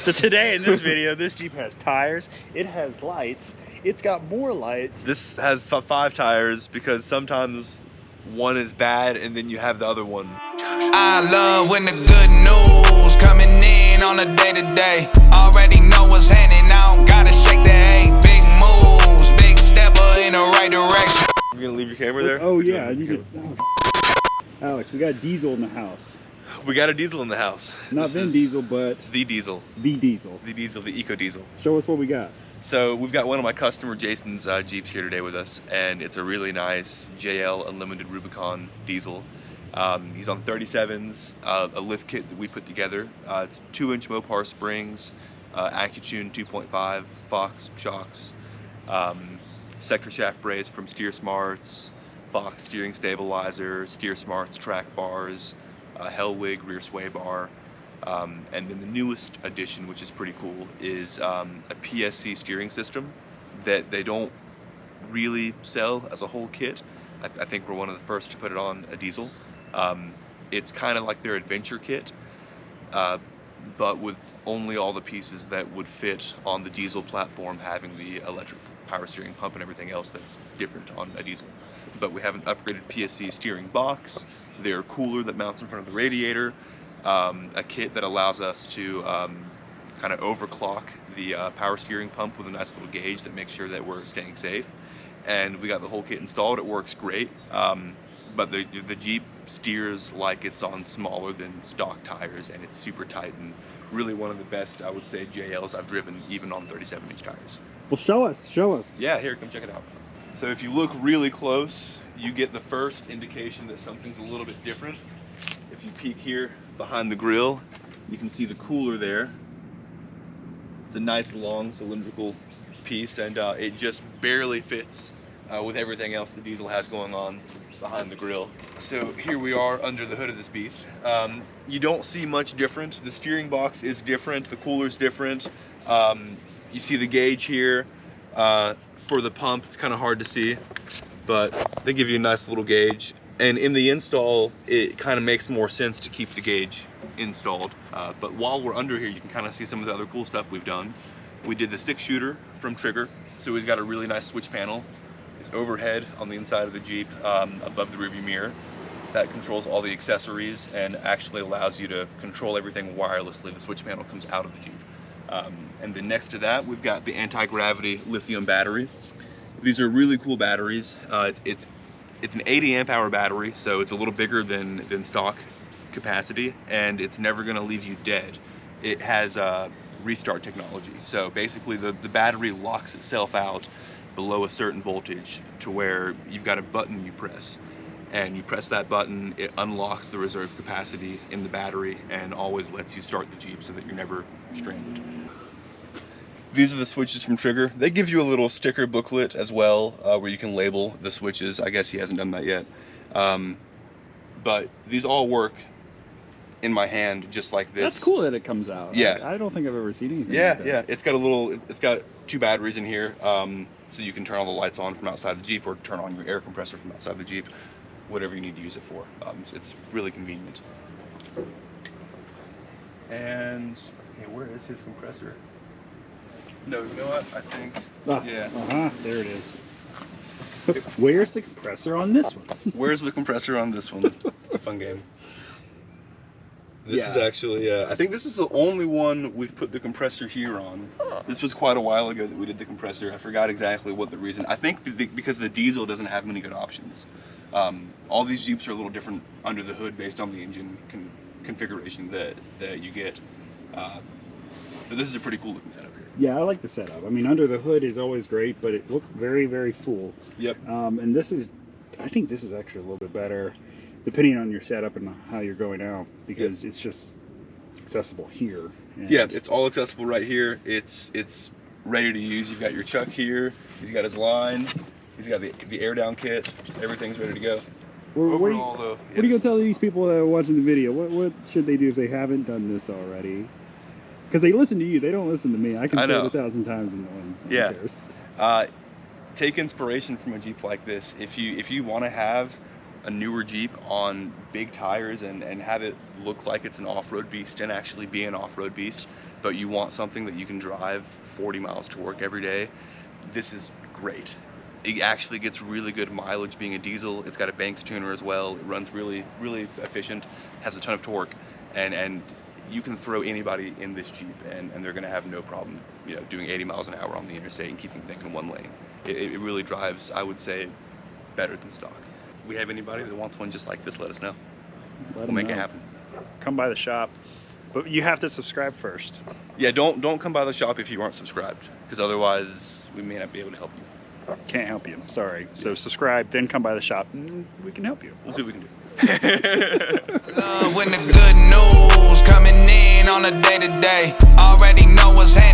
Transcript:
So today in this video, this Jeep has tires, it has lights, it's got more lights. This has 5 tires because sometimes one is bad and then you have the other one. I love when the good news coming in on a day-to-day. Already know what's happening, I don't gotta shake the hay. Big moves, big stepper in the right direction. You're gonna leave your camera there? Oh yeah, you could. Oh, Alex, we got diesel in the house. We got a diesel in the house. Not Vin Diesel, but the diesel. The diesel. The diesel, the Ecodiesel. Show us what we got. So we've got one of my customer Jason's Jeeps here today with us, and it's a really nice JL Unlimited Rubicon diesel. He's on 37s, a lift kit that we put together. It's 2-inch Mopar springs, Accutune 2.5 Fox shocks, sector shaft brace from Steer Smarts, Fox steering stabilizer, Steer Smarts track bars, Hellwig rear sway bar, and then the newest addition, which is pretty cool, is a PSC steering system that they don't really sell as a whole kit. I think we're one of the first to put it on a diesel. It's kind of like their adventure kit, but with only all the pieces that would fit on the diesel platform, having the electric power steering pump and everything else that's different on a diesel. But we have an upgraded PSC steering box, their cooler that mounts in front of the radiator, a kit that allows us to kind of overclock the power steering pump with a nice little gauge that makes sure that we're staying safe. And we got the whole kit installed. It works great. But the Jeep steers like it's on smaller than stock tires, and it's super tight and really one of the best, I would say, JLs I've driven, even on 37-inch tires. Well, show us. Yeah, here, come check it out. So if you look really close, you get the first indication that something's a little bit different. If you peek here behind the grille, you can see the cooler there. It's a nice long cylindrical piece, and it just barely fits with everything else the diesel has going on behind the grille. So here we are under the hood of this beast. You don't see much different. The steering box is different, the cooler's different. You see the gauge here for the pump. It's kind of hard to see, but they give you a nice little gauge. And in the install, it kind of makes more sense to keep the gauge installed. But while we're under here, you can kind of see some of the other cool stuff we've done. We did the 6-shooter from Trigger, so he's got a really nice switch panel. It's overhead on the inside of the Jeep, above the rearview mirror. That controls all the accessories and actually allows you to control everything wirelessly. The switch panel comes out of the Jeep. And then next to that, we've got the Antigravity lithium battery. These are really cool batteries. It's an 80 amp hour battery, so it's a little bigger than stock capacity, and it's never gonna leave you dead. It has restart technology. So basically the battery locks itself out below a certain voltage to where you've got a button you press, and you press that button, it unlocks the reserve capacity in the battery and always lets you start the Jeep so that you're never stranded. These are the switches from Trigger. They give you a little sticker booklet as well, where you can label the switches. I guess he hasn't done that yet. But these all work in my hand just like this. That's cool that it comes out. Yeah. I don't think I've ever seen anything Yeah, like that. yeah. It's got 2 batteries in here, so you can turn all the lights on from outside the Jeep or turn on your air compressor from outside the Jeep, whatever you need to use it for. It's really convenient. And yeah, where is his compressor? No, you know what? I think, yeah. There it is. Where's the compressor on this one? Where's the compressor on this one? It's a fun game. This is actually, I think this is the only one we've put the compressor here on. This was quite a while ago that we did the compressor. I forgot exactly what the reason. I think because the diesel doesn't have many good options. All these Jeeps are a little different under the hood based on the engine configuration that you get. But this is a pretty cool looking setup here. Yeah, I like the setup. I mean, under the hood is always great, but it looks very, very full. Yep. And this is, I think this is actually a little bit better, depending on your setup and how you're going out, because it's just accessible here. Yeah, it's all accessible right here. It's ready to use. You've got your chuck here. He's got his line. He's got the air down kit. Everything's ready to go. Well, what are you gonna tell these people that are watching the video? What should they do if they haven't done this already? Because they listen to you, they don't listen to me. I can say it 1,000 times and no one cares. Take inspiration from a Jeep like this. If you want to have a newer Jeep on big tires and have it look like it's an off-road beast and actually be an off-road beast, but you want something that you can drive 40 miles to work every day, this is great. It actually gets really good mileage being a diesel. It's got a Banks tuner as well. It runs really, really efficient, has a ton of torque, and you can throw anybody in this Jeep and they're gonna have no problem, you know, doing 80 miles an hour on the interstate and keeping things in one lane. It really drives, I would say, better than stock. We have anybody that wants one just like this, let us know. We'll make it happen. Come by the shop, but you have to subscribe first. Yeah, don't come by the shop if you aren't subscribed, because otherwise we may not be able to help you. Can't help you, sorry. So subscribe, then come by the shop, and we can help you. We'll see what we can do. Love when the good news coming in on a day-to-day. Already know what's happening.